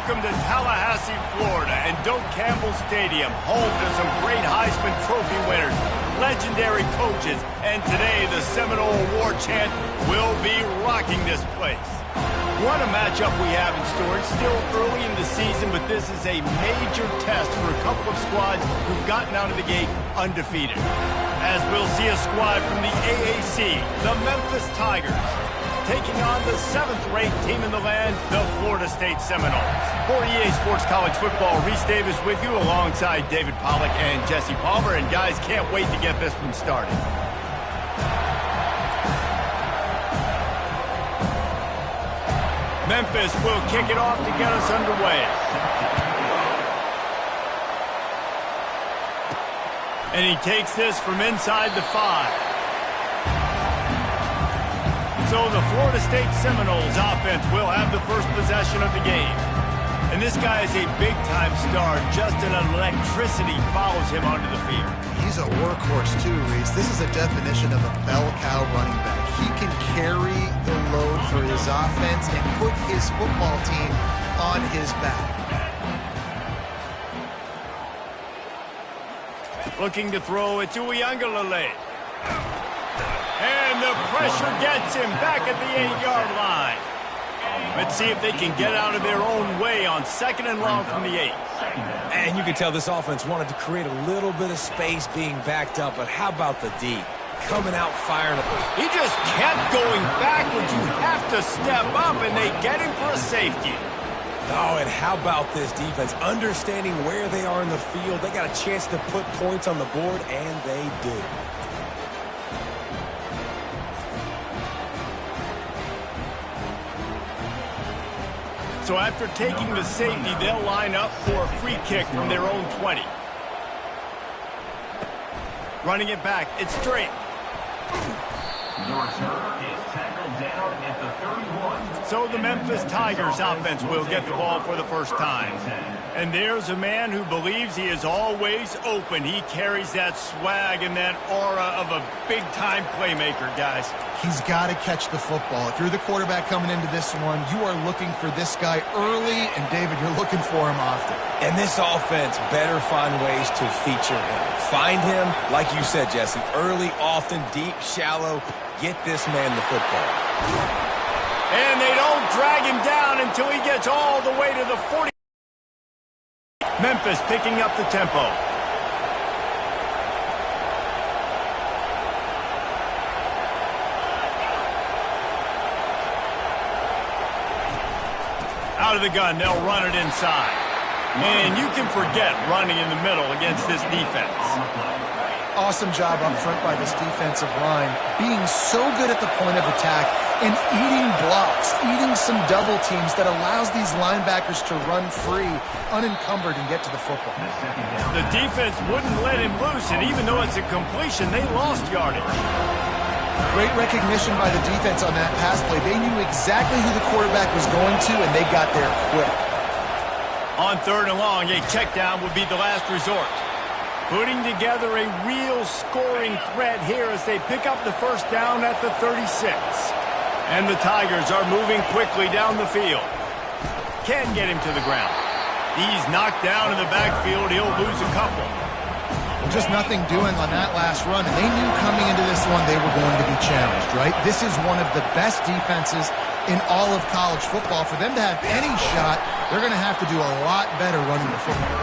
Welcome to Tallahassee, Florida, and Doak Campbell Stadium, home to some great Heisman Trophy winners, legendary coaches, and today the Seminole Award chant will be rocking this place. What a matchup we have in store. It's still early in the season, but this is a major test for a couple of squads who've gotten out of the gate undefeated. As we'll see a squad from the AAC, the Memphis Tigers, taking on the 7th-ranked team in the land, the Florida State Seminoles. For EA Sports College Football, Reese Davis with you alongside David Pollack and Jesse Palmer. And guys, can't wait to get this one started. Memphis will kick it off to get us underway. And he takes this from inside the 5. So the Florida State Seminoles offense will have the first possession of the game. And this guy is a big-time star. Just an electricity follows him onto the field. He's a workhorse too, Reese. This is a definition of a bell cow running back. He can carry the load for his offense and put his football team on his back. Looking to throw it to Uiagalelei. And the pressure gets him back at the 8-yard line. Let's see if they can get out of their own way on 2nd and long from the 8. And you can tell this offense wanted to create a little bit of space being backed up, but how about the D? Coming out firing up. He just kept going backwards. You have to step up, and they get him for a safety. Oh, and how about this defense? Understanding where they are in the field. They got a chance to put points on the board, and they do. So after taking the safety, they'll line up for a free kick from their own 20. Running it back, it's straight. So the Memphis Tigers offense will get the ball for the first time. And there's a man who believes he is always open. He carries that swag and that aura of a big-time playmaker, guys. He's got to catch the football. If you're the quarterback coming into this one, you are looking for this guy early, and David, you're looking for him often. And this offense better find ways to feature him. Find him, like you said, Jesse, early, often, deep, shallow. Get this man the football. And they don't drag him down until he gets all the way to the 40. Memphis picking up the tempo. Out of the gun, they'll run it inside. And you can forget running in the middle against this defense. Awesome job up front by this defensive line, being so good at the point of attack and eating blocks, eating some double teams that allows these linebackers to run free, unencumbered, and get to the football. The defense wouldn't let him loose, and even though it's a completion, they lost yardage. Great recognition by the defense on that pass play. They knew exactly who the quarterback was going to, and they got there quick. On 3rd and long, a check down would be the last resort. Putting together a real scoring threat here as they pick up the first down at the 36. And the Tigers are moving quickly down the field. Can't get him to the ground. He's knocked down in the backfield. He'll lose a couple. Just nothing doing on that last run, and they knew coming into this one they were going to be challenged, right? This is one of the best defenses in all of college football. For them to have any shot, they're going to have to do a lot better running the football.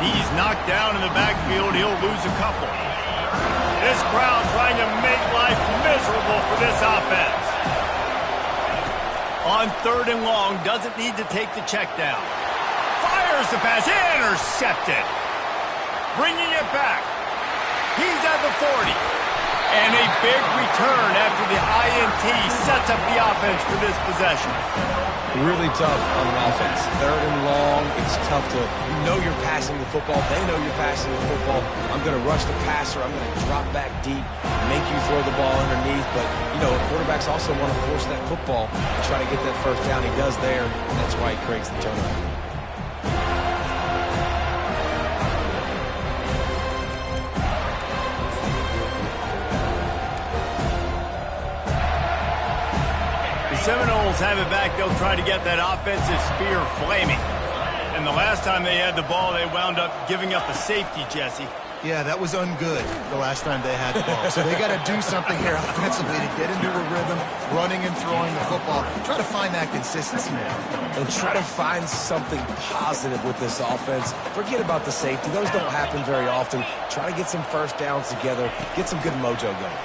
He's knocked down in the backfield. He'll lose a couple. This crowd trying to make life miserable for this offense. On 3rd and long, doesn't need to take the check down. Fires the pass, intercepted. Bringing it back. He's at the 40. And a big return after the INT sets up the offense for this possession. Really tough on offense. 3rd and long, it's tough to, you know you're passing the football. They know you're passing the football. I'm going to rush the passer. I'm going to drop back deep, make you throw the ball underneath. But, you know, quarterbacks also want to force that football and try to get that first down. He does there, and that's why he creates the turnover. Seminoles have it back. They'll try to get that offensive spear flaming. And the last time they had the ball, they wound up giving up a safety, Jesse. Yeah, that was ungood the last time they had the ball. So they got to do something here offensively to get into a rhythm, running and throwing the football. Try to find that consistency now. And try to find something positive with this offense. Forget about the safety. Those don't happen very often. Try to get some first downs together. Get some good mojo going.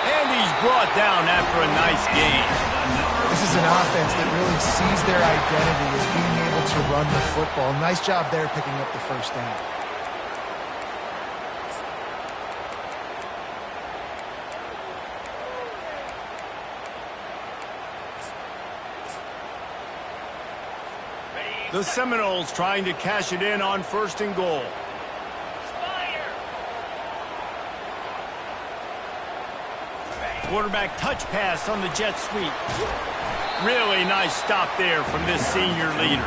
And he's brought down after a nice game. This is an offense that really sees their identity as being able to run the football. Nice job there picking up the first down. The Seminoles trying to cash it in on 1st and goal. Quarterback touch pass on the jet sweep. Really nice stop there from this senior leader.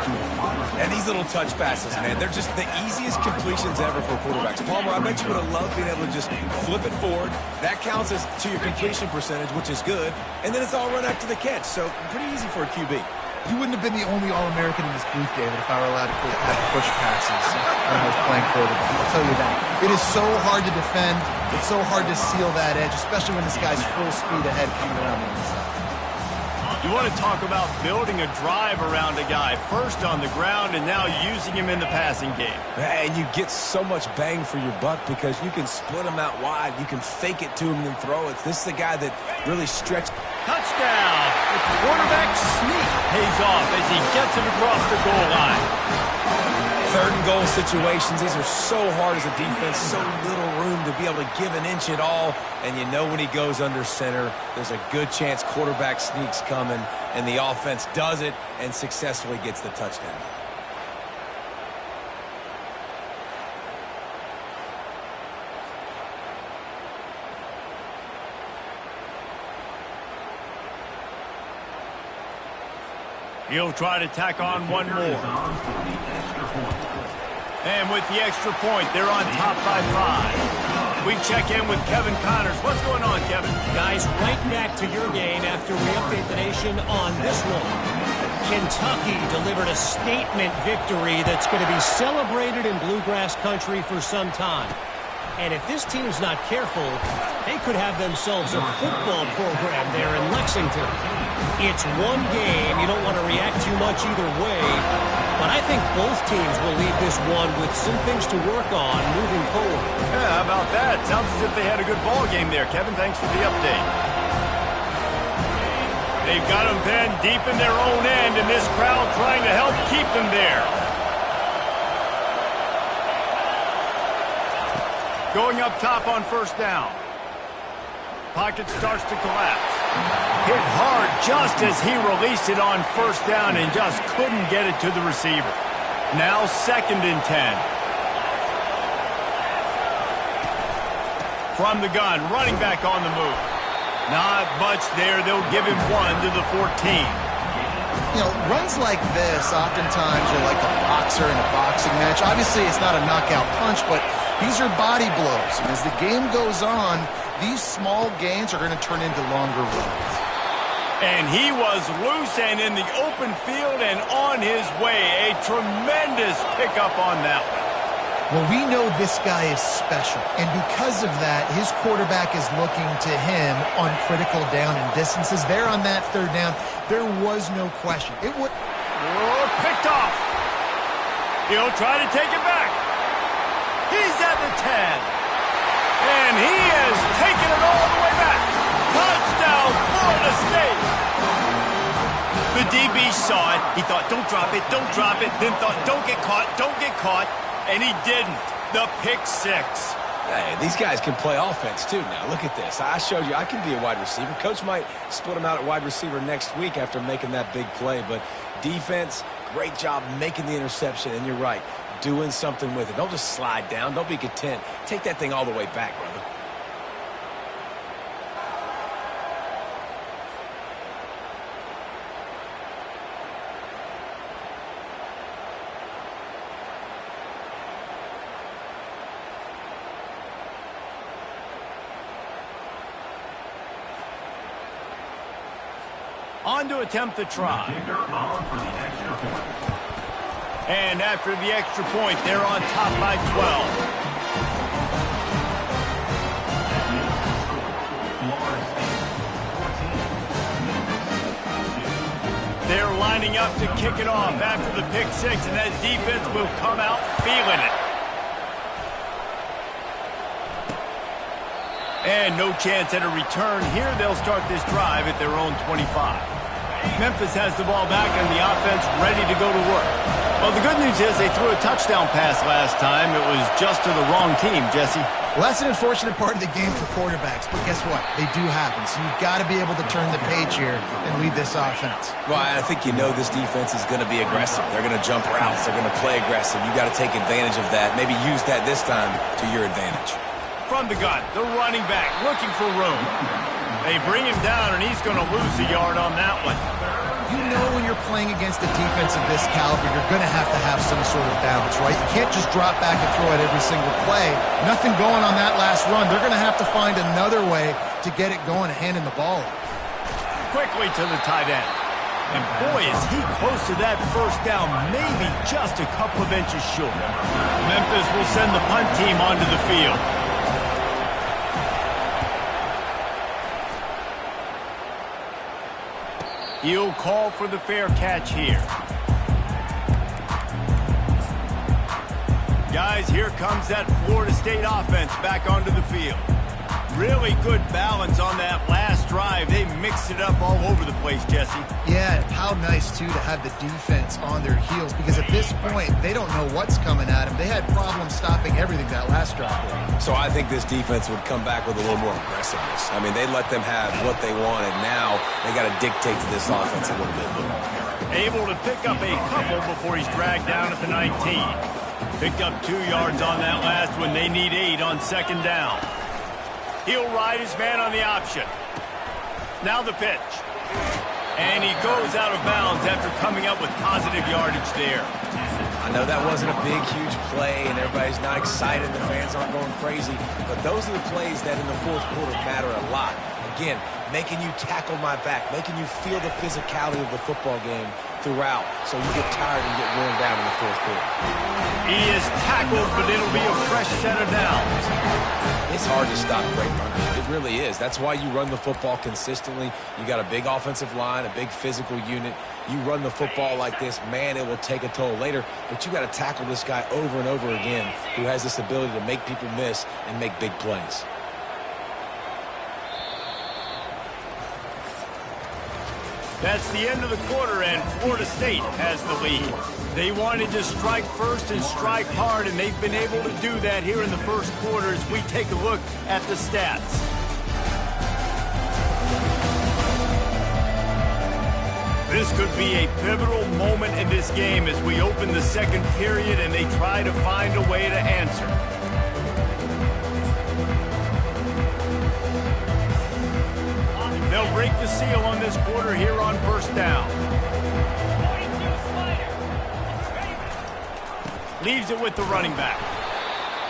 And these little touch passes, man, they're just the easiest completions ever for quarterbacks. Palmer, I bet you would have loved being able to just flip it forward. That counts as to your completion percentage, which is good. And then it's all run after the catch, so pretty easy for a QB. You wouldn't have been the only All-American in this booth, David, if I were allowed to have push passes when I was playing quarterback. I'll tell you that. It is so hard to defend. It's so hard to seal that edge, especially when this guy's full speed ahead coming around the inside. You want to talk about building a drive around a guy, first on the ground and now using him in the passing game. And you get so much bang for your buck because you can split him out wide. You can fake it to him and then throw it. This is the guy that really stretched. Touchdown! The quarterback sneak pays off as he gets it across the goal line. 3rd and goal situations, these are so hard as a defense, so little room to be able to give an inch at all. And you know when he goes under center, there's a good chance quarterback sneak's coming, and the offense does it and successfully gets the touchdown. He'll try to tack on one more. And with the extra point, they're on top by 5. We check in with Kevin Connors. What's going on, Kevin? Guys, right back to your game after we update the nation on this one. Kentucky delivered a statement victory that's going to be celebrated in Bluegrass country for some time. And if this team's not careful, they could have themselves a football program there in Lexington. It's one game. You don't want to react too much either way. But I think both teams will leave this one with some things to work on moving forward. Yeah, how about that? Sounds as if they had a good ball game there, Kevin. Thanks for the update. They've got them pinned deep in their own end, and this crowd trying to help keep them there. Going up top on 1st down. Pocket starts to collapse. Hit hard just as he released it on 1st down and just couldn't get it to the receiver. Now 2nd and 10. From the gun, running back on the move. Not much there. They'll give him 1 to the 14. You know, runs like this oftentimes are like a boxer in a boxing match. Obviously, it's not a knockout punch, but these are body blows. And as the game goes on, these small gains are going to turn into longer runs. And he was loose and in the open field and on his way. A tremendous pickup on that one. Well, we know this guy is special, and because of that, his quarterback is looking to him on critical down and distances. There on that 3rd down, there was no question. It would. Oh, picked off. He'll try to take it back. He's at the 10. And he has taken it all the way back. Touchdown, Florida State. The DB saw it. He thought, don't drop it, don't drop it. Then thought, don't get caught, don't get caught. And he didn't. The pick 6. Hey, these guys can play offense, too. Now, look at this. I showed you I can be a wide receiver. Coach might split him out at wide receiver next week after making that big play. But defense, great job making the interception. And you're right, doing something with it. Don't just slide down. Don't be content. Take that thing all the way back, brother. On to attempt the try. And after the extra point, they're on top by 12. They're lining up to kick it off after the pick six, and that defense will come out feeling it. And no chance at a return. Here they'll start this drive at their own 25. Memphis has the ball back and the offense ready to go to work. Well, the good news is they threw a touchdown pass last time. It was just to the wrong team, Jesse. Well, that's an unfortunate part of the game for quarterbacks, but guess what? They do happen, so you've got to be able to turn the page here and lead this offense. Well, I think you know this defense is going to be aggressive. They're going to jump routes. They're going to play aggressive. You got to take advantage of that. Maybe use that this time to your advantage. From the gun, the running back looking for room. They bring him down, and he's going to lose a yard on that one. You know when you're playing against a defense of this caliber, you're going to have some sort of balance, right? You can't just drop back and throw it every single play. Nothing going on that last run. They're going to have to find another way to get it going and handing the ball off. Quickly to the tight end. And boy, is he close to that first down, maybe just a couple of inches short. Memphis will send the punt team onto the field. He'll call for the fair catch here. Guys, here comes that Florida State offense back onto the field. Really good balance on that last drive. They mixed it up all over the place, Jesse. Yeah, how nice, too, to have the defense on their heels, because at this point, they don't know what's coming at them. They had problems stopping everything that last drive. So I think this defense would come back with a little more aggressiveness. I mean, they let them have what they wanted. Now they got to dictate to this offense a little bit more. Able to pick up a couple before he's dragged down at the 19. Picked up 2 yards on that last one. They need 8 on second down. He'll ride his man on the option. Now the pitch. And he goes out of bounds after coming up with positive yardage there. I know that wasn't a big, huge play, and everybody's not excited. The fans aren't going crazy. But those are the plays that in the fourth quarter matter a lot. Again, making you tackle my back, making you feel the physicality of the football game throughout, so you get tired and get worn down in the fourth quarter. He is tackled, but it'll be a fresh set of downs. It's hard to stop great runners. It really is. That's why you run the football consistently. You got a big offensive line, a big physical unit. You run the football like this, man, it will take a toll later. But you got to tackle this guy over and over again who has this ability to make people miss and make big plays. That's the end of the quarter, and Florida State has the lead. They wanted to strike first and strike hard, and they've been able to do that here in the first quarter as we take a look at the stats. This could be a pivotal moment in this game as we open the second period and they try to find a way to answer. They'll break the seal on this quarter here on first down. Leaves it with the running back.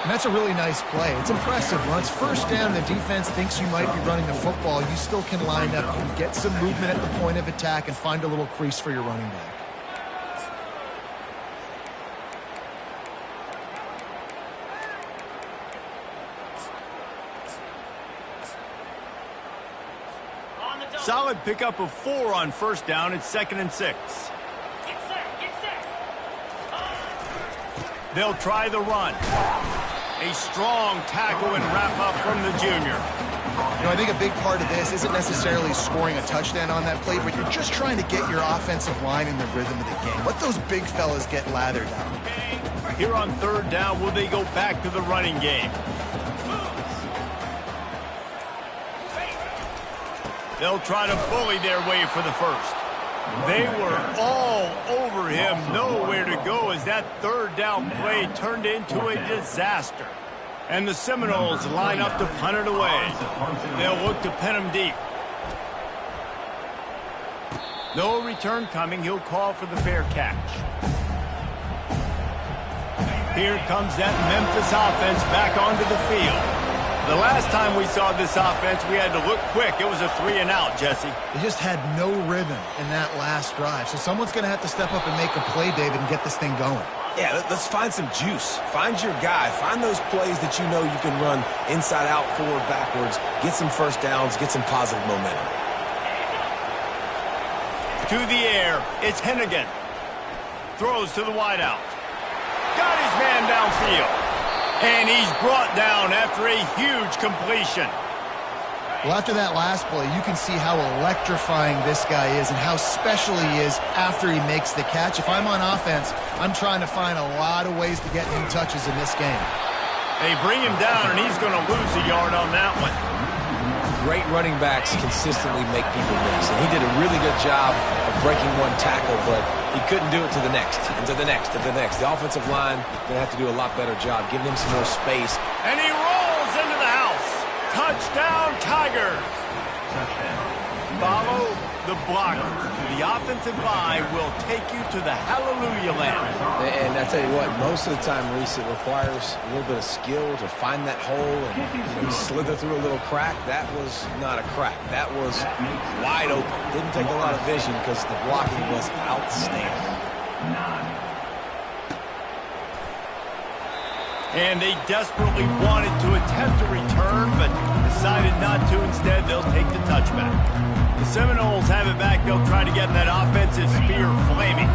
And that's a really nice play. It's impressive. When it's first down, the defense thinks you might be running the football. You still can line up, you can get some movement at the point of attack, and find a little crease for your running back. Solid pickup of 4 on first down. It's 2nd and 6. They'll try the run. A strong tackle and wrap up from the junior. You know, I think a big part of this isn't necessarily scoring a touchdown on that play, but you're just trying to get your offensive line in the rhythm of the game. Let those big fellas get lathered down. Here on third down, will they go back to the running game? They'll try to bully their way for the first. They were all over him, nowhere to go as that third down play turned into a disaster. And the Seminoles line up to punt it away. They'll look to pin him deep. No return coming. He'll call for the fair catch. Here comes that Memphis offense back onto the field. The last time we saw this offense, we had to look quick. It was a 3-and-out, Jesse. They just had no rhythm in that last drive. So someone's going to have to step up and make a play, David, and get this thing going. Yeah, let's find some juice. Find your guy. Find those plays that you know you can run inside out, forward, backwards. Get some first downs. Get some positive momentum. To the air, it's Hennigan. Throws to the wideout. Got his man downfield. And he's brought down after a huge completion. Well, after that last play, you can see how electrifying this guy is and how special he is after he makes the catch. If I'm on offense, I'm trying to find a lot of ways to get new touches in this game. They bring him down, and he's going to lose a yard on that one. Great running backs consistently make people miss, and he did a really good job of breaking one tackle, but he couldn't do it to the next, and to the next, and to the next. The offensive line going to have to do a lot better job, giving him some more space. And he rolls into the house. Touchdown, Tigers. Follow the blocker. The offensive line will take you to the hallelujah land. And I tell you what, most of the time, Reese, it requires a little bit of skill to find that hole and slither through a little crack. That was not a crack. That was wide open. Didn't take a lot of vision because the blocking was outstanding. And they desperately wanted to attempt a return, but decided not to. Instead, they'll take the touchback. The Seminoles have it back. They'll try to get that offensive spear flaming.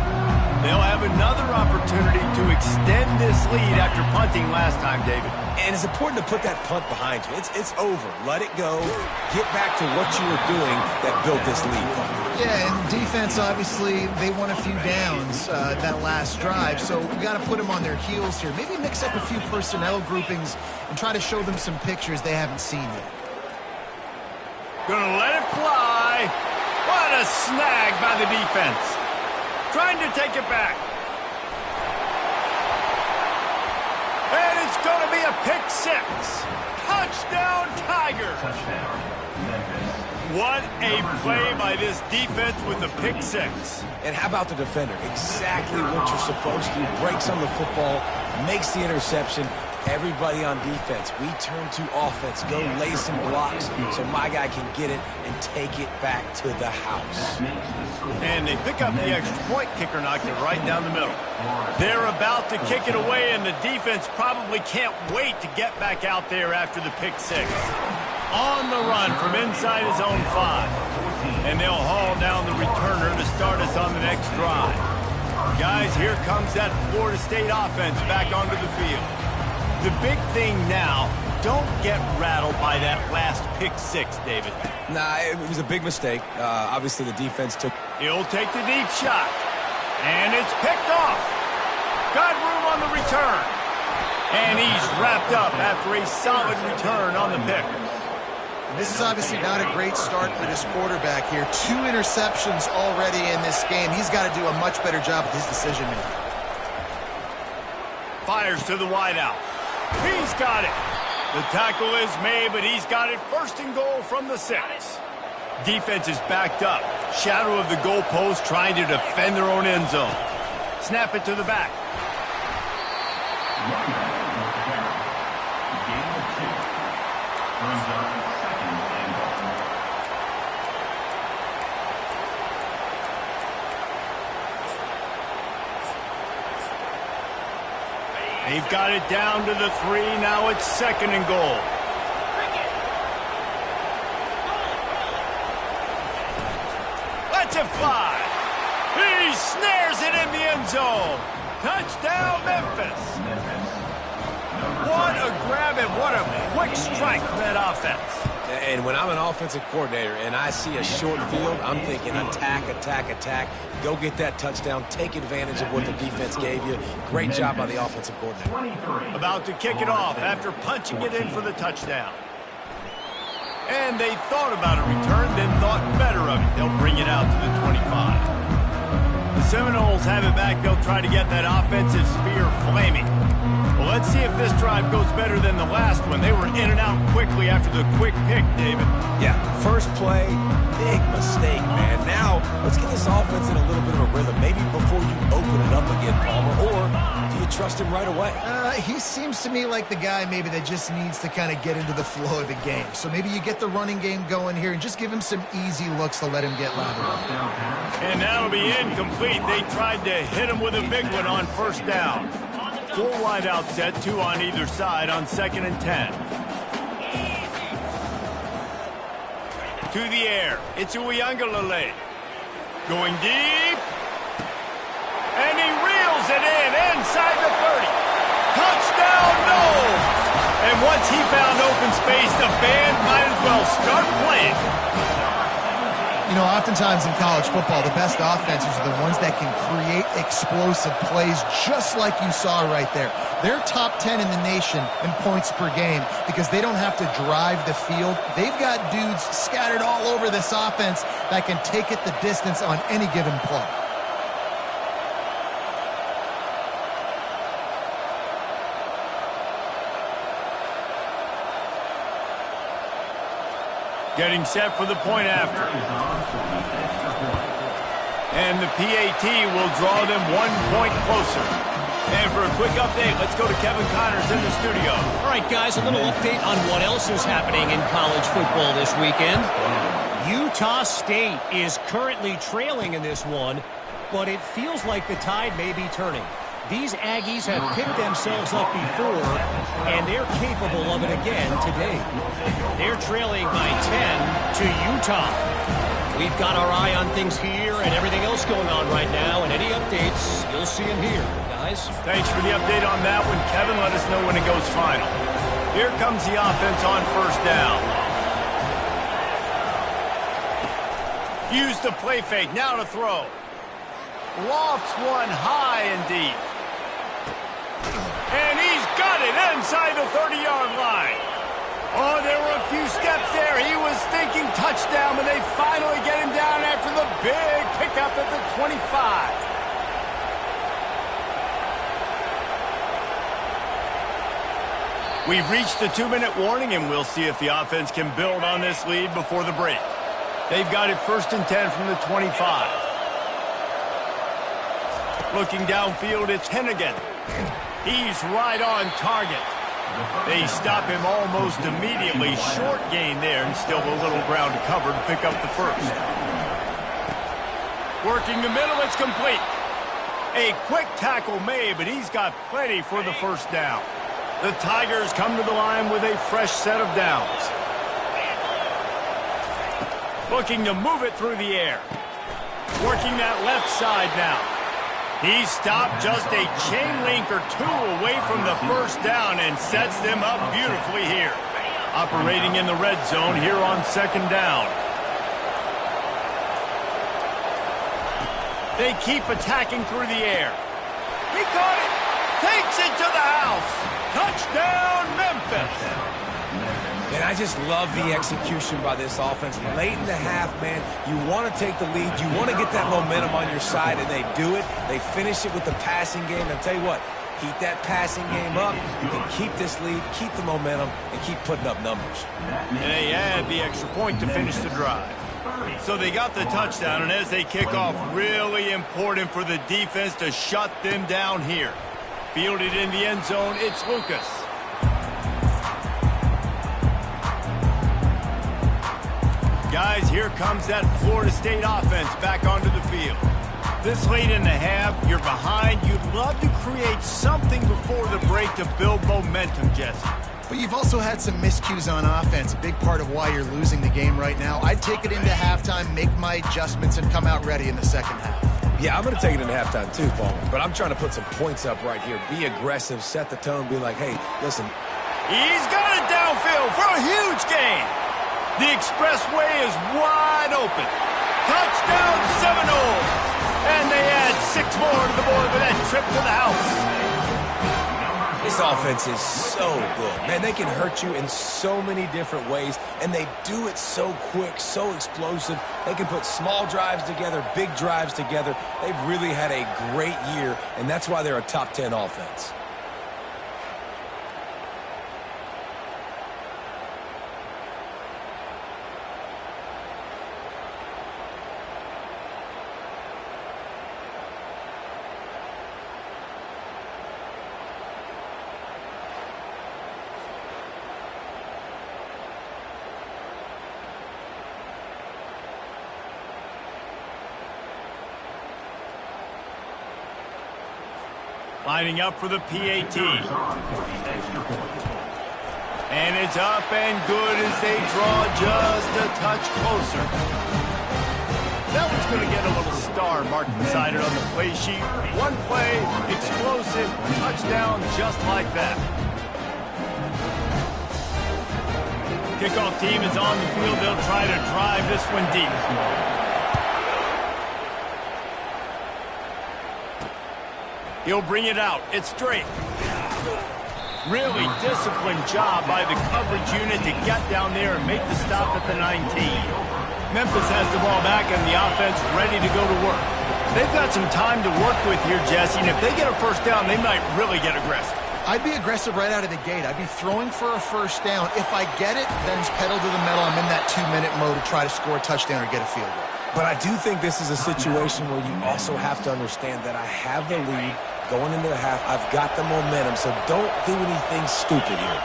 They'll have another opportunity to extend this lead after punting last time, David. And it's important to put that punt behind you. It's over. Let it go. Get back to what you were doing that built this lead. Yeah, and defense, obviously, they won a few downs that last drive, so we got to put them on their heels here. Maybe mix up a few personnel groupings and try to show them some pictures they haven't seen yet. Gonna let it fly. What a snag by the defense. Trying to take it back. And it's gonna be a pick six. Touchdown, Tigers. What a play by this defense with the pick six. And how about the defender? Exactly what you're supposed to. Breaks on the football, makes the interception. Everybody on defense, we turn to offense. Go lay some blocks so my guy can get it and take it back to the house. And they pick up the extra point. Kicker knocked it right down the middle. They're about to kick it away, and the defense probably can't wait to get back out there after the pick six. On the run from inside his own 5. And they'll haul down the returner to start us on the next drive. Guys, here comes that Florida State offense back onto the field. The big thing now, don't get rattled by that last pick six, David. Nah, it was a big mistake. Obviously, the defense took... He'll take the deep shot. And it's picked off. Got room on the return. And he's wrapped up after a solid return on the pick. This is obviously not a great start for this quarterback here. 2 interceptions already in this game. He's got to do a much better job with his decision-making. Fires to the wideout. He's got it. The tackle is made, but he's got it first and goal from the 6. Defense is backed up. Shadow of the goalpost trying to defend their own end zone. Snap it to the back. They've got it down to the 3. Now it's second and goal. Lets it fly. He snares it in the end zone. Touchdown, Memphis. What a grab and what a quick strike from that offense. And when I'm an offensive coordinator and I see a short field, I'm thinking attack, attack, attack. Go get that touchdown. Take advantage of what the defense gave you. Great job by the offensive coordinator. About to kick it off after punching it in for the touchdown. And they thought about a return, then thought better of it. They'll bring it out to the 25. The Seminoles have it back. They'll try to get that offensive spear flaming. Let's see if this drive goes better than the last one. They were in and out quickly after the quick pick, David. Yeah, first play, big mistake, man. Now, let's get this offense in a little bit of a rhythm. Maybe before you open it up again, Palmer, or do you trust him right away? He seems to me like the guy maybe that just needs to kind of get into the flow of the game. So maybe you get the running game going here and just give him some easy looks to let him get lathered up. And that'll be incomplete. They tried to hit him with a big one on first down. Full wide out set, 2 on either side on 2nd and 10. To the air. It's Uiagalelei. Going deep. And he reels it in inside the 30. Touchdown, no! And once he found open space, the band might as well start playing. You know, oftentimes in college football, the best offenses are the ones that can create explosive plays just like you saw right there. They're top 10 in the nation in points per game because they don't have to drive the field. They've got dudes scattered all over this offense that can take it the distance on any given play. Getting set for the point after. And the PAT will draw them 1 point closer. And for a quick update, let's go to Kevin Connors in the studio. All right, guys, a little update on what else is happening in college football this weekend. Utah State is currently trailing in this one, but it feels like the tide may be turning. These Aggies have picked themselves up before, and they're capable of it again today. They're trailing by 10 to Utah. We've got our eye on things here and everything else going on right now, and any updates, you'll see them here, guys. Thanks for the update on that one, Kevin. Let us know when it goes final. Here comes the offense on first down. Use the play fake, now to throw. Lofts one high and deep. And he's got it inside the 30-yard line. Oh, there were a few steps there. He was thinking touchdown, but they finally get him down after the big pickup at the 25. We've reached the 2-minute warning, and we'll see if the offense can build on this lead before the break. They've got it 1st and 10 from the 25. Looking downfield, it's Hennigan. He's right on target. They stop him almost immediately. Short gain there and still a little ground to cover to pick up the first. Working the middle, it's complete. A quick tackle made, but he's got plenty for the first down. The Tigers come to the line with a fresh set of downs. Looking to move it through the air. Working that left side now. He stopped just a chain link or 2 away from the first down and sets them up beautifully here. Operating in the red zone here on 2nd down. They keep attacking through the air. He caught it. Takes it to the house. Touchdown, Memphis. And I just love the execution by this offense. Late in the half, man, you want to take the lead. You want to get that momentum on your side, and they do it. They finish it with the passing game. And I'll tell you what, keep that passing game up. You can keep this lead, keep the momentum, and keep putting up numbers. And they add the extra point to finish the drive. So they got the touchdown, and as they kick off, really important for the defense to shut them down here. Fielded in the end zone, it's Lucas. Guys, here comes that Florida State offense back onto the field. This late in the half, you're behind. You'd love to create something before the break to build momentum, Jesse. But you've also had some miscues on offense, a big part of why you're losing the game right now. I'd take it into halftime, make my adjustments, and come out ready in the second half. Yeah, I'm going to take it into halftime too, Paul. But I'm trying to put some points up right here. Be aggressive, set the tone, be like, hey, listen. He's got it downfield for a huge gain. The expressway is wide open. Touchdown Seminoles. And they add 6 more to the board with that trip to the house. This offense is so good. Man, they can hurt you in so many different ways, and they do it so quick, so explosive. They can put small drives together, big drives together. They've really had a great year, and that's why they're a top 10 offense. Lining up for the PAT. And it's up and good as they draw just a touch closer. That one's going to get a little star marked beside it on the play sheet. One play, explosive, touchdown just like that. Kickoff team is on the field. They'll try to drive this one deep. He'll bring it out. It's straight. Really disciplined job by the coverage unit to get down there and make the stop at the 19. Memphis has the ball back and the offense ready to go to work. They've got some time to work with here, Jesse, and if they get a first down, they might really get aggressive. I'd be aggressive right out of the gate. I'd be throwing for a first down. If I get it, then it's pedal to the metal. I'm in that 2-minute mode to try to score a touchdown or get a field goal. But I do think this is a situation where you also have to understand that I have the lead going into the half. I've got the momentum, so don't do anything stupid here.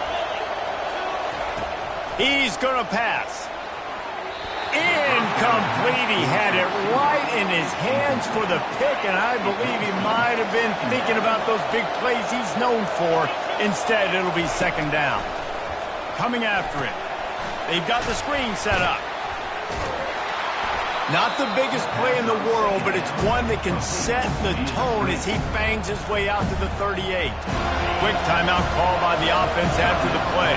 He's going to pass. Incomplete. He had it right in his hands for the pick, and I believe he might have been thinking about those big plays he's known for. Instead, it'll be second down. Coming after it. They've got the screen set up. Not the biggest play in the world, but it's one that can set the tone as he bangs his way out to the 38. Quick timeout call by the offense after the play.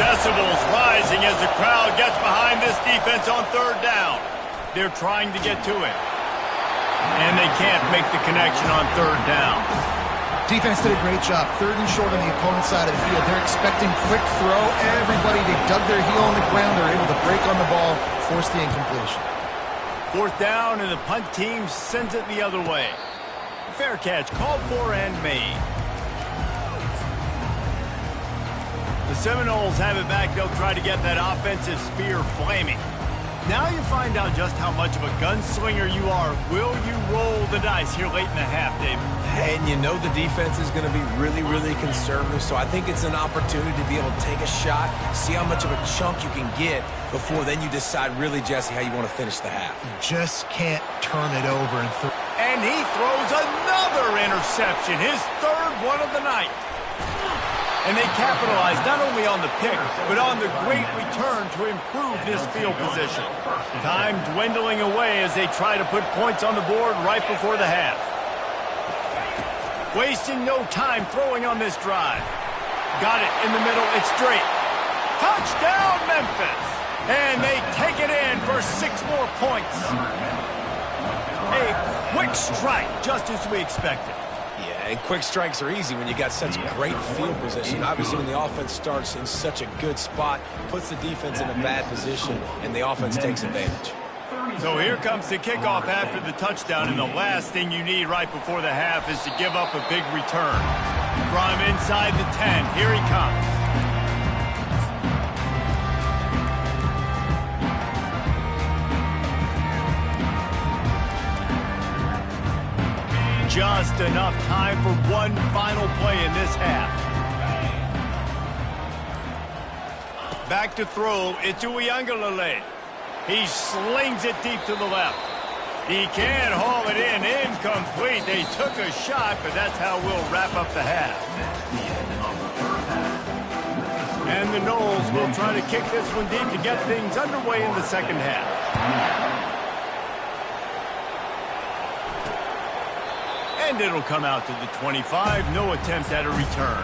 Decibels rising as the crowd gets behind this defense on third down. They're trying to get to it. And they can't make the connection on third down. Defense did a great job. Third and short on the opponent's side of the field. They're expecting quick throw. Everybody, they dug their heel on the ground. They're able to break on the ball, force the incompletion. Fourth down, and the punt team sends it the other way. Fair catch called for and made. The Seminoles have it back. They'll try to get that offensive spear flaming. Now you find out just how much of a gunslinger you are. Will you roll the dice here late in the half, David? And you know the defense is going to be really, really conservative, so I think it's an opportunity to be able to take a shot, see how much of a chunk you can get before then you decide really, Jesse, how you want to finish the half. You just can't turn it over. And he throws another interception, his third one of the night. And they capitalize not only on the pick, but on the great return to improve this field position. Time dwindling away as they try to put points on the board right before the half. Wasting no time throwing on this drive. Got it in the middle. It's straight. Touchdown, Memphis! And they take it in for 6 more points. A quick strike, just as we expected. Yeah, and quick strikes are easy when you got such great field position. Obviously, when the offense starts in such a good spot, puts the defense in a bad position, and the offense takes advantage. So here comes the kickoff after the touchdown, and the last thing you need right before the half is to give up a big return. Draw him inside the 10. Here he comes. Just enough time for one final play in this half. Back to throw. It's Uiagalelei. He slings it deep to the left. He can't haul it in. Incomplete. They took a shot, but that's how we'll wrap up the half. And the Noles will try to kick this one deep to get things underway in the second half. And it'll come out to the 25. No attempt at a return.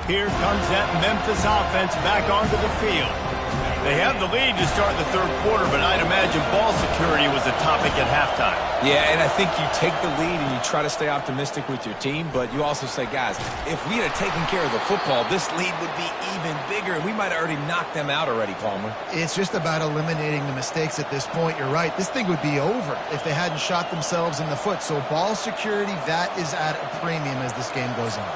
Here comes that Memphis offense back onto the field. They have the lead to start the third quarter, but I'd imagine ball security was a topic at halftime. Yeah, and I think you take the lead and you try to stay optimistic with your team, but you also say, guys, if we had taken care of the football, this lead would be even bigger, and we might have already knocked them out already, Palmer. It's just about eliminating the mistakes at this point. You're right. This thing would be over if they hadn't shot themselves in the foot. So ball security, that is at a premium as this game goes on.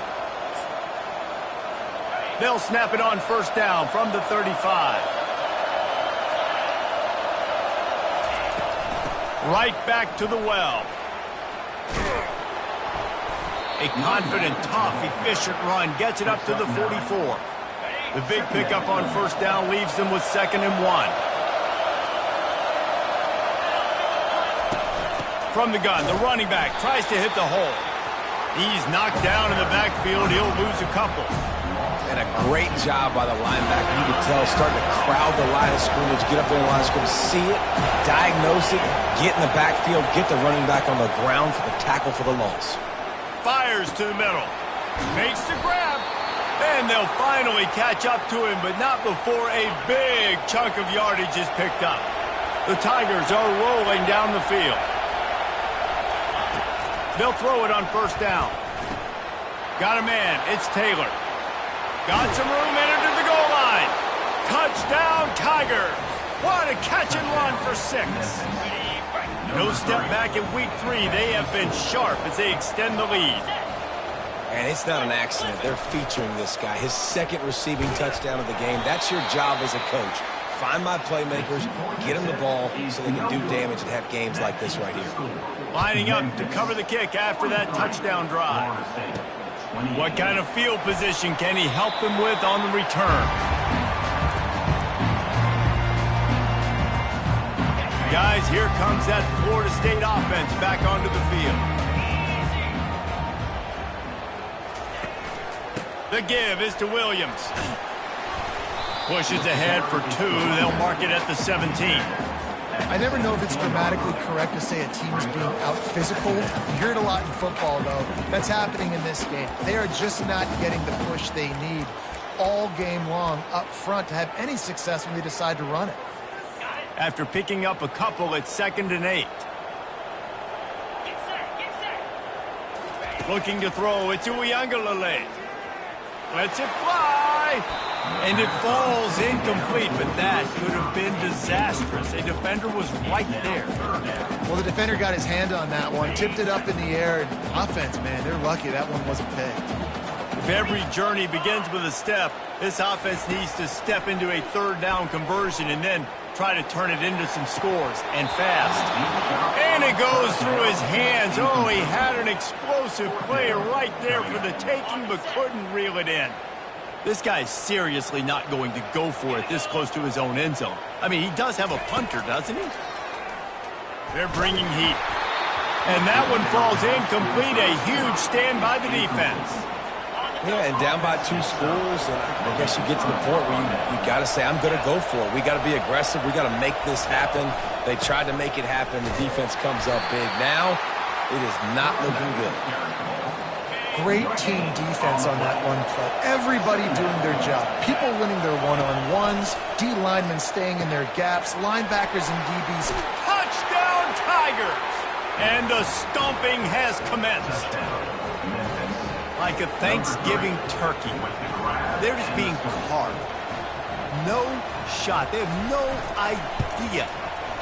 They'll snap it on first down from the 35. Right back to the well. A confident, tough, efficient run gets it up to the 44. The big pickup on first down leaves them with 2nd and 1. From the gun, the running back tries to hit the hole. He's knocked down in the backfield. He'll lose a couple. And a great job by the linebacker. You can tell, starting to crowd the line of scrimmage, get up there in the line of scrimmage, see it, diagnose it, get in the backfield, get the running back on the ground for the tackle for the loss. Fires to the middle. Makes the grab. And they'll finally catch up to him, but not before a big chunk of yardage is picked up. The Tigers are rolling down the field. They'll throw it on first down. Got a man. It's Taylor. Got some room, entered the goal line. Touchdown, Tigers. What a catch and run for 6. No step back in week 3. They have been sharp as they extend the lead. And it's not an accident. They're featuring this guy. His second receiving touchdown of the game. That's your job as a coach. Find my playmakers, get them the ball so they can do damage and have games like this right here. Lining up to cover the kick after that touchdown drive. What kind of field position can he help them with on the return? Guys, here comes that Florida State offense back onto the field. The give is to Williams. Pushes ahead for 2. They'll mark it at the 17. I never know if it's grammatically correct to say a team is being out-physical. You hear it a lot in football, though. That's happening in this game. They are just not getting the push they need all game long up front to have any success when they decide to run it. After picking up a couple, it's 2nd and 8. Looking to throw, it's Uiagalelei. Lets it fly. And it falls incomplete, but that could have been disastrous. A defender was right there. Well, the defender got his hand on that one, tipped it up in the air. Offense, man, they're lucky that one wasn't picked. If every journey begins with a step, this offense needs to step into a 3rd down conversion and then try to turn it into some scores, and fast. And it goes through his hands. Oh, he had an explosive play right there for the taking, but couldn't reel it in. This guy's seriously not going to go for it this close to his own end zone. I mean, he does have a punter, doesn't he? They're bringing heat. And that one falls incomplete. A huge stand by the defense. Yeah, and down by 2 scores, and I guess you get to the point where you got to say, I'm going to go for it. We got to be aggressive. We got to make this happen. They tried to make it happen. The defense comes up big. Now, it is not looking good. Great team defense on that one play. Everybody doing their job. People winning their one-on-ones, D linemen staying in their gaps, linebackers and DBs. Touchdown, Tigers! And the stomping has commenced. Like a Thanksgiving turkey. They're just being carved. No shot. They have no idea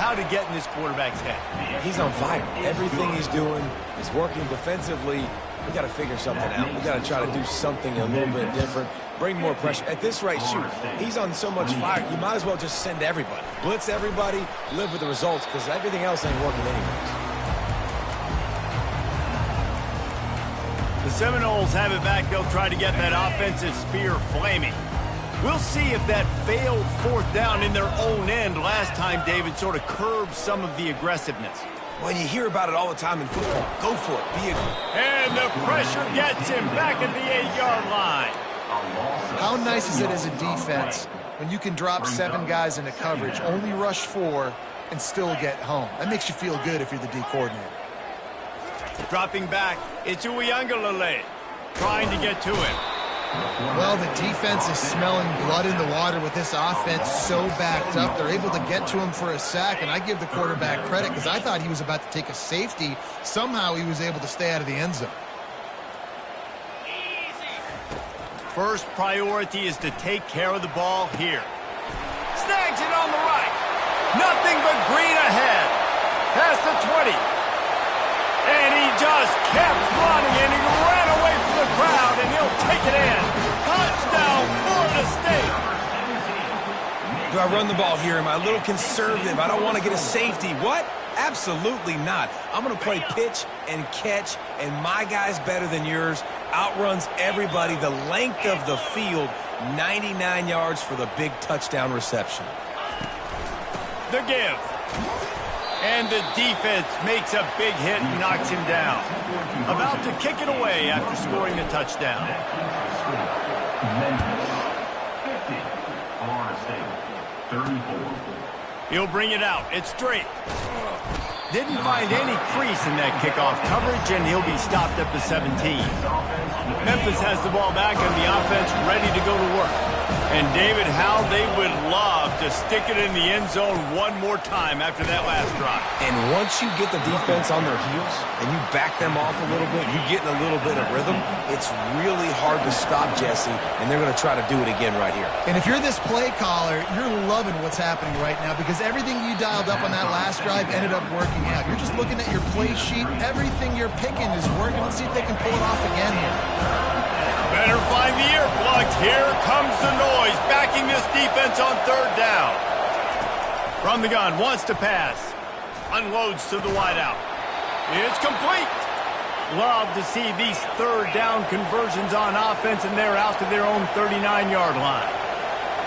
how to get in this quarterback's head. He's on fire. Everything he's doing is working defensively. We got to figure something out. We got to try to do something a little bit different. Bring more pressure. At this rate, shoot, he's on so much fire, you might as well just send everybody. Blitz everybody, live with the results, because everything else ain't working anyways. The Seminoles have it back. They'll try to get that offensive spear flaming. We'll see if that failed 4th down in their own end last time, David, sort of curbed some of the aggressiveness. Well, you hear about it all the time in football. Go for it. And the pressure gets him back at the 8-yard line. How nice is it as a defense when you can drop 7 guys into coverage, only rush 4, and still get home? That makes you feel good if you're the D coordinator. Dropping back, it's Uiagalelei trying to get to him. Well, the defense is smelling blood in the water with this offense so backed up. They're able to get to him for a sack, and I give the quarterback credit because I thought he was about to take a safety. Somehow he was able to stay out of the end zone. First priority is to take care of the ball here. Snags it on the right. Nothing but green ahead. Past the 20. And he just kept running, and he ran away from the crowd, and he'll take it in. Touchdown, Florida State. Do I run the ball here? Am I a little conservative? I don't want to get a safety. What? Absolutely not. I'm going to play pitch and catch, and my guy's better than yours. Outruns everybody. The length of the field, 99 yards for the big touchdown reception. The give. And the defense makes a big hit and knocks him down. About to kick it away after scoring the touchdown. He'll bring it out. It's straight. Didn't find any crease in that kickoff coverage, and he'll be stopped at the 17. Memphis has the ball back and the offense ready to go to work. And David, how they would love to stick it in the end zone one more time after that last drive. And once you get the defense on their heels and you back them off a little bit, you get in a little bit of rhythm, it's really hard to stop Jesse, and they're going to try to do it again right here. And if you're this play caller, you're loving what's happening right now because everything you dialed up on that last drive ended up working out. You're just looking at your play sheet. Everything you're picking is working. Let's see if they can pull it off again here. Better find the earplugs. Here comes the noise, backing this defense on third down. From the gun, wants to pass. Unloads to the wideout. It's complete. Love to see these third down conversions on offense, and they're out to their own 39-yard line.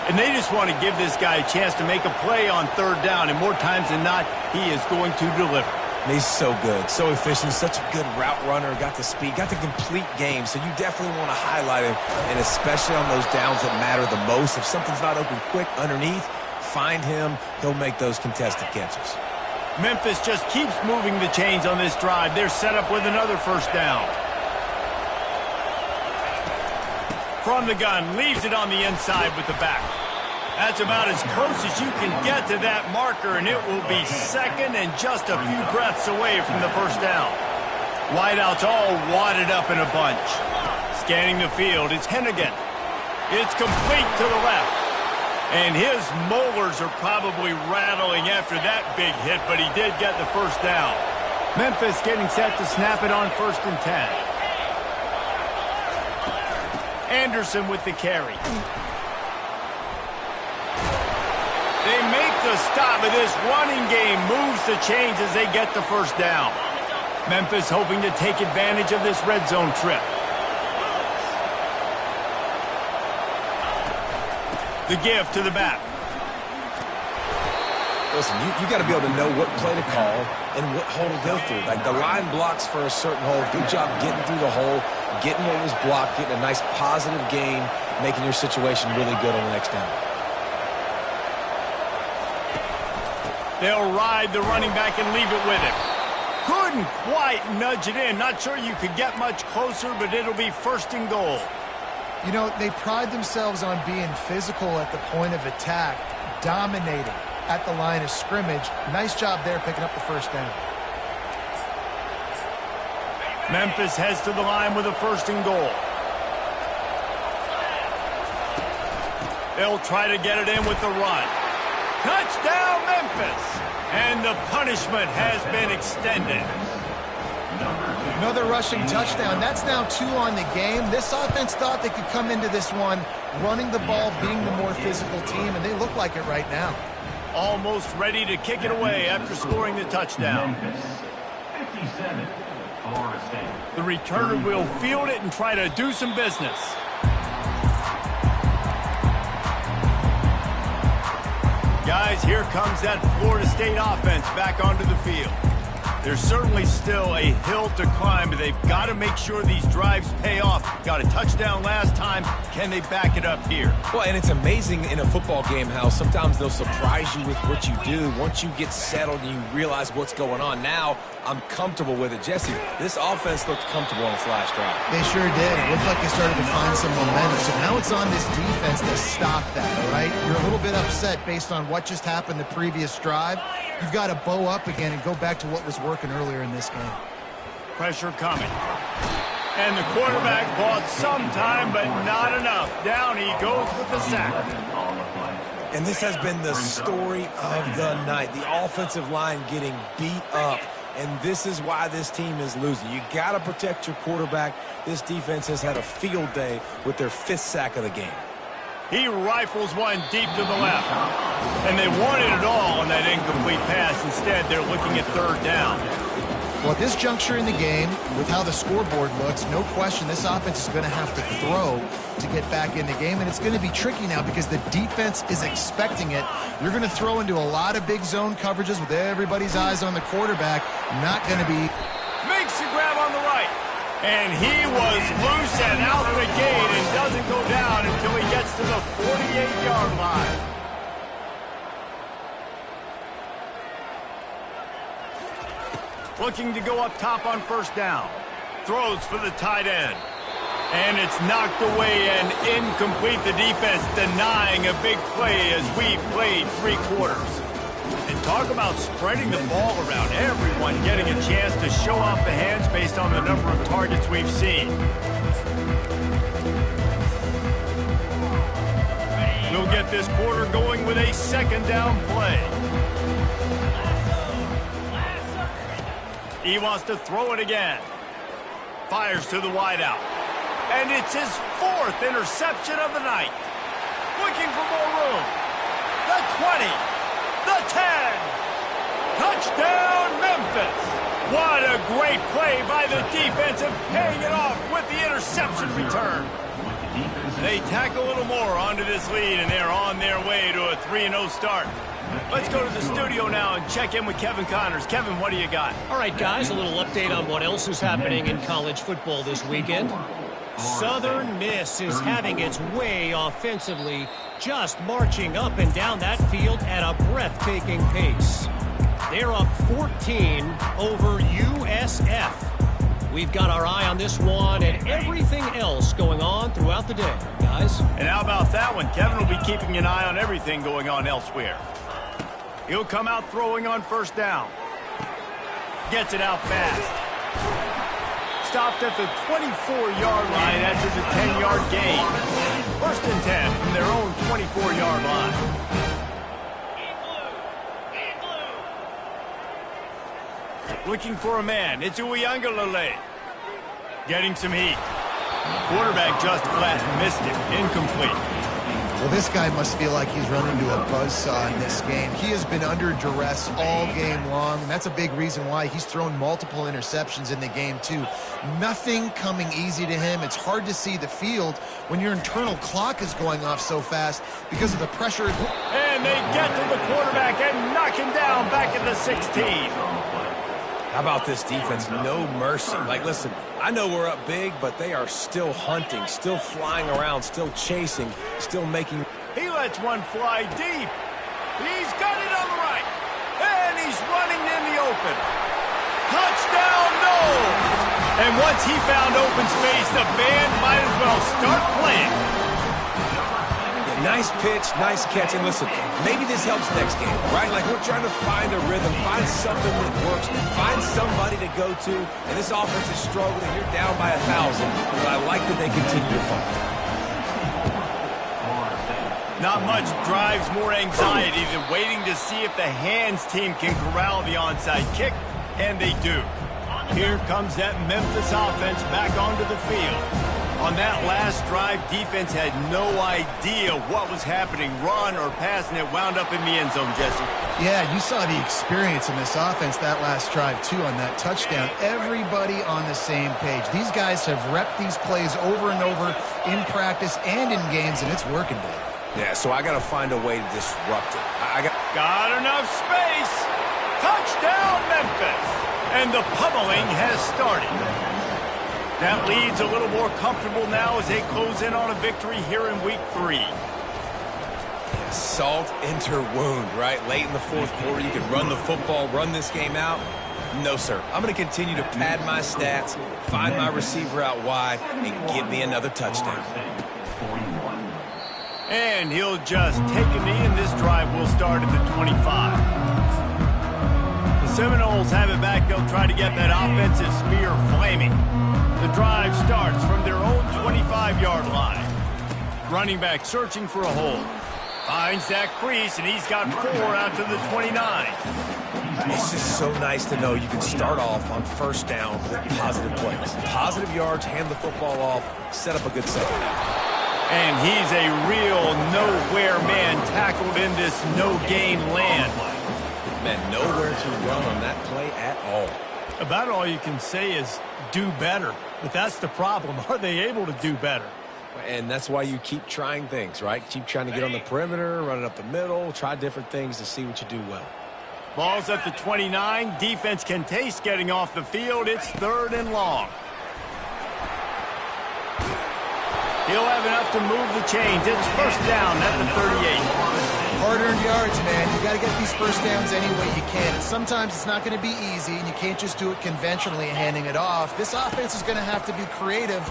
And they just want to give this guy a chance to make a play on third down, and more times than not, he is going to deliver. He's so good, so efficient, such a good route runner, got the speed, got the complete game, so you definitely want to highlight him, and especially on those downs that matter the most. If something's not open quick underneath, find him, he'll make those contested catches. Memphis just keeps moving the chains on this drive. They're set up with another first down. From the gun, leaves it on the inside with the back. That's about as close as you can get to that marker, and it will be second and just a few breaths away from the first down. Wideouts all wadded up in a bunch. Scanning the field, it's Hennigan. It's complete to the left. And his molars are probably rattling after that big hit, but he did get the first down. Memphis getting set to snap it on 1st and 10. Anderson with the carry. They make the stop, but this running game moves the chains as they get the first down. Memphis hoping to take advantage of this red zone trip. The give to the back. Listen, you got to be able to know what play to call and what hole to go through. Like the line blocks for a certain hole. Good job getting through the hole, getting what was blocked, getting a nice positive gain, making your situation really good on the next down. They'll ride the running back and leave it with him. Couldn't quite nudge it in. Not sure you could get much closer, but it'll be 1st and goal. You know, they pride themselves on being physical at the point of attack, dominating at the line of scrimmage. Nice job there picking up the first down. Memphis heads to the line with a 1st and goal. They'll try to get it in with the run. Touchdown, Memphis! And the punishment has been extended. Another rushing touchdown. That's now 2 on the game. This offense thought they could come into this one running the ball, being the more physical team, and they look like it right now. Almost ready to kick it away after scoring the touchdown. The returner will field it and try to do some business. Guys, here comes that Florida State offense back onto the field. There's certainly still a hill to climb, but they've got to make sure these drives pay off. Got a touchdown last time. Can they back it up here? Well, and it's amazing in a football game how sometimes they'll surprise you with what you do. Once you get settled and you realize what's going on, now I'm comfortable with it. Jesse, this offense looked comfortable on its last drive. They sure did. It looked like they started to find some momentum. So now it's on this defense to stop that, all right? You're a little bit upset based on what just happened the previous drive. You've got to bow up again and go back to what was working earlier in this game. Pressure coming. And the quarterback bought some time, but not enough. Down he goes with the sack. And this has been the story of the night. The offensive line getting beat up. And this is why this team is losing. You got to protect your quarterback. This defense has had a field day with their 5th sack of the game. He rifles one deep to the left. And they wanted it all on that incomplete pass. Instead, they're looking at 3rd down. Well, at this juncture in the game, with how the scoreboard looks, no question this offense is going to have to throw to get back in the game, and it's going to be tricky now because the defense is expecting it. You're going to throw into a lot of big zone coverages with everybody's eyes on the quarterback. Not going to be... Makes the grab on the right. And he was loose and out the gate and doesn't go down until he gets to the 48-yard line. Looking to go up top on first down. Throws for the tight end. And it's knocked away and incomplete. The defense denying a big play as we played 3 quarters. And talk about spreading the ball around. Everyone getting a chance to show off the hands based on the number of targets we've seen. We'll get this quarter going with a second down play. He wants to throw it again. Fires to the wideout. And it's his 4th interception of the night. Looking for more room. The 20. The 10. Touchdown, Memphis. What a great play by the defense and paying it off with the interception return. They tack a little more onto this lead, and they're on their way to a 3-0 start. Let's go to the studio now and check in with Kevin Connors. Kevin, what do you got? All right, guys, a little update on what else is happening in college football this weekend. Southern Miss is having its way offensively, just marching up and down that field at a breathtaking pace. They're up 14 over USF. We've got our eye on this one and everything else going on throughout the day, guys. And how about that one? Kevin will be keeping an eye on everything going on elsewhere. He'll come out throwing on first down. Gets it out fast. Stopped at the 24-yard line after the 10-yard gain. 1st and 10 from their own 24-yard line. Looking for a man. It's Uiagalelei. Getting some heat. Quarterback just flat missed it. Incomplete. Well, this guy must feel like he's running into a buzzsaw in this game. He has been under duress all game long, and that's a big reason why he's thrown multiple interceptions in the game, too. Nothing coming easy to him. It's hard to see the field when your internal clock is going off so fast because of the pressure. And they get to the quarterback and knock him down back at the 16. How about this defense? No mercy. Like, listen, I know we're up big, but they are still hunting, still flying around, still chasing, still making... He lets one fly deep. He's got it on the right. And he's running in the open. Touchdown, no! And once he found open space, the band might as well start playing. Nice pitch, nice catch, and listen, maybe this helps next game, right? Like, we're trying to find a rhythm, find something that works, find somebody to go to, and this offense is struggling. You're down by 1,000, but I like that they continue to fight. Not much drives more anxiety than waiting to see if the hands team can corral the onside kick, and they do. Here comes that Memphis offense back onto the field. On that last drive, defense had no idea what was happening, run or pass, and it wound up in the end zone, Jesse. Yeah, you saw the experience in this offense that last drive, too, on that touchdown. Everybody on the same page. These guys have repped these plays over and over in practice and in games, and it's working, dude. Yeah, so I got to find a way to disrupt it. Got enough space. Touchdown, Memphis. And the pummeling has started. That lead's a little more comfortable now as they close in on a victory here in week 3. Yeah, salt enter wound, right? Late in the 4th quarter, you can run the football, run this game out. No, sir. I'm going to continue to pad my stats, find my receiver out wide, and give me another touchdown. And he'll just take a knee, and this drive will start at the 25. The Seminoles have it back. They'll try to get that offensive spear flaming. The drive starts from their own 25-yard line. Running back searching for a hole. Finds that crease, and he's got 4 out to the 29. It's just so nice to know you can start off on first down with positive plays. Positive yards, hand the football off, set up a good second half. And he's a real nowhere man tackled in this no-gain land. Man, nowhere to run on that play at all. About all you can say is do better. But that's the problem. Are they able to do better? And that's why you keep trying things, right? Keep trying to get on the perimeter, run it up the middle, try different things to see what you do well. Ball's at the 29. Defense can taste getting off the field. It's 3rd and long. He'll have enough to move the chains. It's first down at the 38. Hard-earned yards, man. You got to get these first downs any way you can. And sometimes it's not going to be easy, and you can't just do it conventionally handing it off. This offense is going to have to be creative.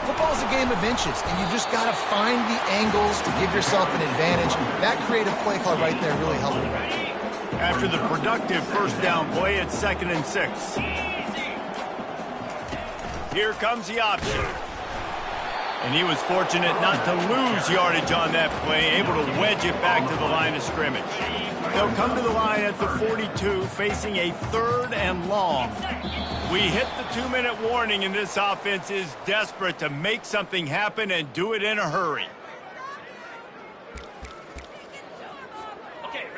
Football's a game of inches, and you just got to find the angles to give yourself an advantage. That creative play call right there really helped me. After the productive first down play, it's 2nd and 6. Here comes the option. And he was fortunate not to lose yardage on that play, able to wedge it back to the line of scrimmage. They'll come to the line at the 42, facing a 3rd and long. We hit the 2-minute warning, and this offense is desperate to make something happen and do it in a hurry.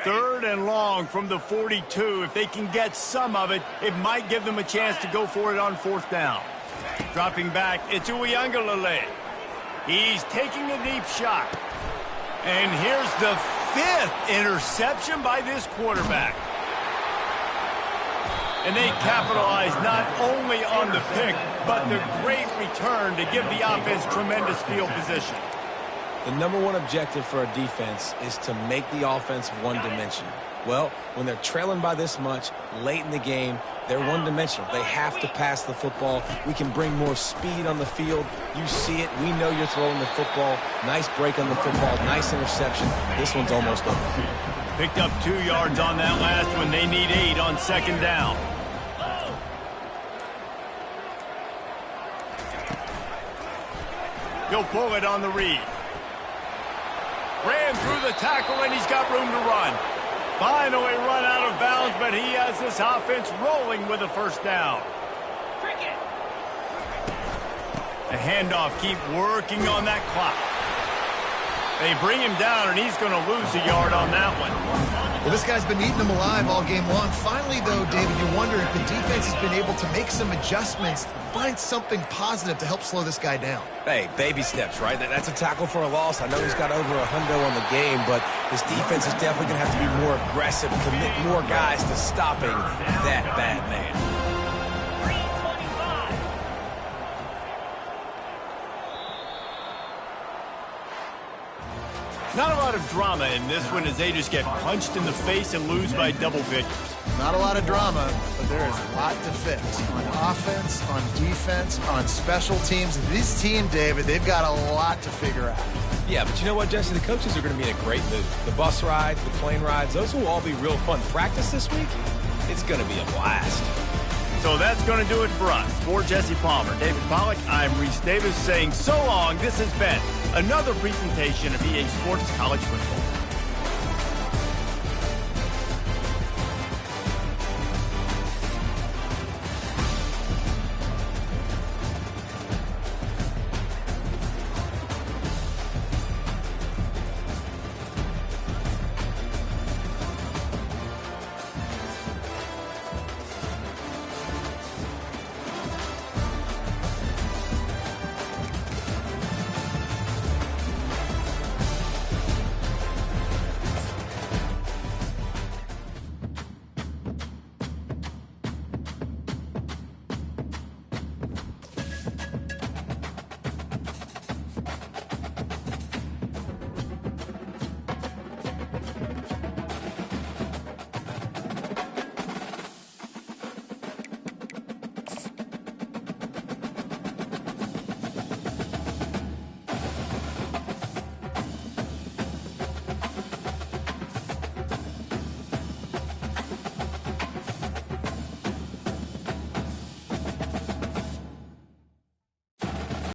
3rd and long from the 42. If they can get some of it, it might give them a chance to go for it on 4th down. Dropping back, it's Uiagalelei. He's taking a deep shot. And here's the 5th interception by this quarterback. And they capitalize not only on the pick, but the great return to give the offense tremendous field position. The #1 objective for a defense is to make the offense one-dimensional. Well, when they're trailing by this much late in the game, they're one-dimensional. They have to pass the football. We can bring more speed on the field. You see it. We know you're throwing the football. Nice break on the football. Nice interception. This one's almost over. Picked up 2 yards on that last one. They need 8 on 2nd down. He'll pull it on the read. Ran through the tackle, and he's got room to run. Finally run out of bounds, but he has this offense rolling with a first down. The handoff, keep working on that clock. They bring him down, and he's going to lose a yard on that one. Well, this guy's been eating them alive all game long. Finally, though, David, you wonder if the defense has been able to make some adjustments, find something positive to help slow this guy down. Hey, baby steps, right? That's a tackle for a loss. I know he's got over a hundo on the game, but this defense is definitely going to have to be more aggressive, commit more guys to stopping that bad man. Not a lot of drama in this one as they just get punched in the face and lose by double figures. Not a lot of drama, but there is a lot to fix. On offense, on defense, on special teams. This team, David, they've got a lot to figure out. Yeah, but you know what, Jesse? The coaches are going to be in a great mood. The bus rides, the plane rides, those will all be real fun. Practice this week, it's going to be a blast. So that's going to do it for us. For Jesse Palmer, David Pollack, I'm Reese Davis saying so long. This has been another presentation of EA Sports College Football.